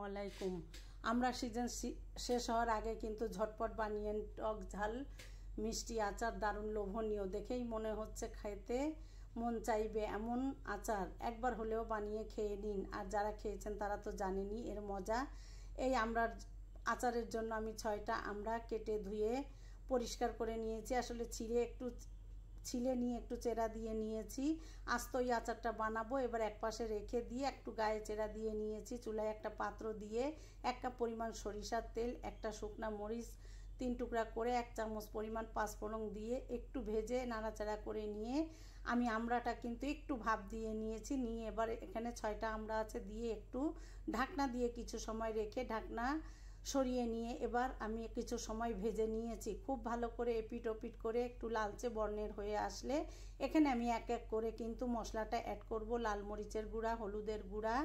আলাইকুম। আমরা সিজন শেষ হওয়ার আগে কিন্তু ঝটপট বানিয়ে টক ঝাল মিষ্টি আচার দারুণ লোভনীয়, দেখেই মনে হচ্ছে খেতে মন চাইবে এমন আচার একবার হলেও বানিয়ে খেয়ে নিন। আর যারা খেয়েছেন তারা তো জানেনই এর মজা। এই আমড়ার আচারের জন্য আমি 6টা আমড়া কেটে ধুয়ে পরিষ্কার করে নিয়েছি। আসলে ছিলে নিয়ে একটু চেরা দিয়ে নিয়েছি। আস্ত এই আচারটা বানাবো। এবার এক পাশে রেখে দিয়ে একটু গায়ে চেরা দিয়ে নিয়েছি। চুলায় একটা পাত্র দিয়ে 1 কাপ পরিমাণ সরিষার তেল, একটা শুকনা মরিচ 3 টুকরা করে 1 চামচ পরিমাণ পাঁচফোড়ন দিয়ে একটু ভেজে নাড়াচাড়া করে নিয়ে আমি আমড়াটা কিন্তু একটু ভাপ দিয়ে নিয়েছি। নিয়ে এবার এখানে 6টা আমড়া আছে দিয়ে একটু ঢাকনা দিয়ে কিছু সময় রেখে ঢাকনা সরিয়ে নিয়ে এবার আমি কিছু সময় ভেজে নিয়েছি। খুব ভালো করে এপিট ওপিট করে একটু লালচে বর্ণের হয়ে আসলে এখানে আমি এক এক করে কিন্তু মশলাটা অ্যাড করব। লাল মরিচের গুঁড়া, হলুদের গুঁড়া,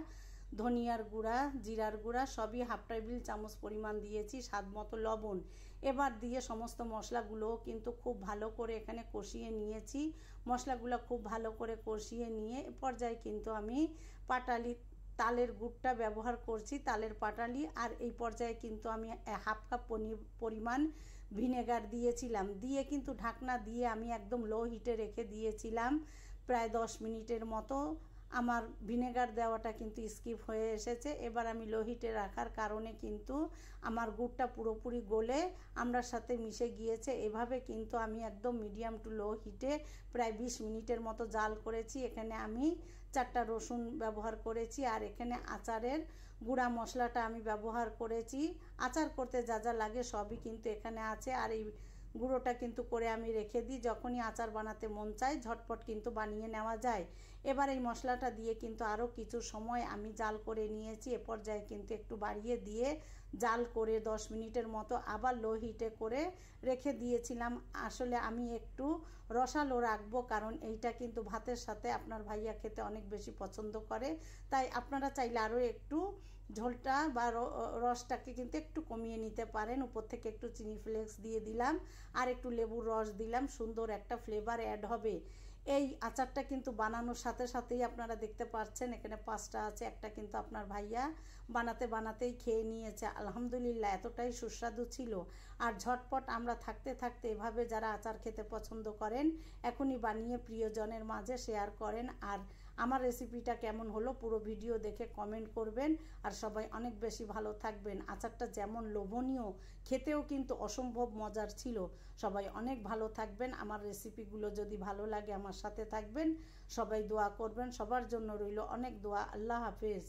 ধনিয়ার গুঁড়া, জিরার গুঁড়া সবই হাফ টেবিল চামচ পরিমাণ দিয়েছি, স্বাদ মতো লবণ। এবার দিয়ে সমস্ত মশলাগুলোও কিন্তু খুব ভালো করে এখানে কষিয়ে নিয়েছি। মশলাগুলো খুব ভালো করে কষিয়ে নিয়ে পর্যায়ে কিন্তু আমি তালের গুড়টা ব্যবহার করছি, তালের পাটালি। আর এই পর্যায়ে কিন্তু আমি হাফ কাপ পরিমাণ ভিনেগার দিয়েছিলাম। দিয়ে কিন্তু ঢাকনা দিয়ে আমি একদম লো হিটে রেখে দিয়েছিলাম প্রায় 10 মিনিটের মতো। আমার ভিনেগার দেওয়াটা কিন্তু স্কিপ হয়ে এসেছে। এবার আমি লো হিটে রাখার কারণে কিন্তু আমার গুড়টা পুরোপুরি গলে আমড়ার সাথে মিশে গিয়েছে। এভাবে কিন্তু আমি একদম মিডিয়াম টু লো হিটে প্রায় 20 মিনিটের মতো জাল করেছি। এখানে আমি 4টা রসুন ব্যবহার করেছি। আর এখানে আচারের গুঁড়া মশলাটা আমি ব্যবহার করেছি। আচার করতে যা যা লাগে সবই কিন্তু এখানে আছে। আর এই গুঁড়োটা কিন্তু করে আমি রেখে দিই, যখনই আচার বানাতে মন চায় ঝটপট কিন্তু বানিয়ে নেওয়া যায়। এবার এই মশলাটা দিয়ে কিন্তু আরও কিছু সময় আমি জাল করে নিয়েছি। এ পর্যায়ে কিন্তু একটু বাড়িয়ে দিয়ে জাল করে 10 মিনিটের মতো আবার লো হিটে করে রেখে দিয়েছিলাম। আসলে আমি একটু রসালো রাখবো, কারণ এইটা কিন্তু ভাতের সাথে আপনার ভাইয়া খেতে অনেক বেশি পছন্দ করে। তাই আপনারা চাইলে আরও একটু ঝোলটা বা রসটাকে কিন্তু একটু কমিয়ে নিতে পারেন। উপর থেকে একটু চিনি ফ্লেক্স দিয়ে দিলাম আর একটু লেবুর রস দিলাম, সুন্দর একটা ফ্লেভার অ্যাড হবে। এই আচারটা কিন্তু বানানোর সাথে সাথেই আপনারা দেখতে পাচ্ছেন এখানে 5টা আছে, একটা কিন্তু আপনার ভাইয়া বানাতেই খেয়ে নিয়েছে। আলহামদুলিল্লাহ, এতটাই সুস্বাদু ছিল। আর ঝটপট আমরা থাকতে থাকতে এভাবে যারা আচার খেতে পছন্দ করেন এখনই বানিয়ে প্রিয়জনের মাঝে শেয়ার করেন। আর আমার রেসিপিটা কেমন হলো পুরো ভিডিও দেখে কমেন্ট করবেন। আর সবাই অনেক বেশি ভালো থাকবেন। আচারটা যেমন লোভনীয়, খেতেও কিন্তু অসম্ভব মজার ছিল। সবাই অনেক ভালো থাকবেন। আমার রেসিপিগুলো যদি ভালো লাগে আমার সাথে থাকবেন, সবাই দোয়া করবেন। সবার জন্য রইল অনেক দোয়া। আল্লাহ হাফেজ।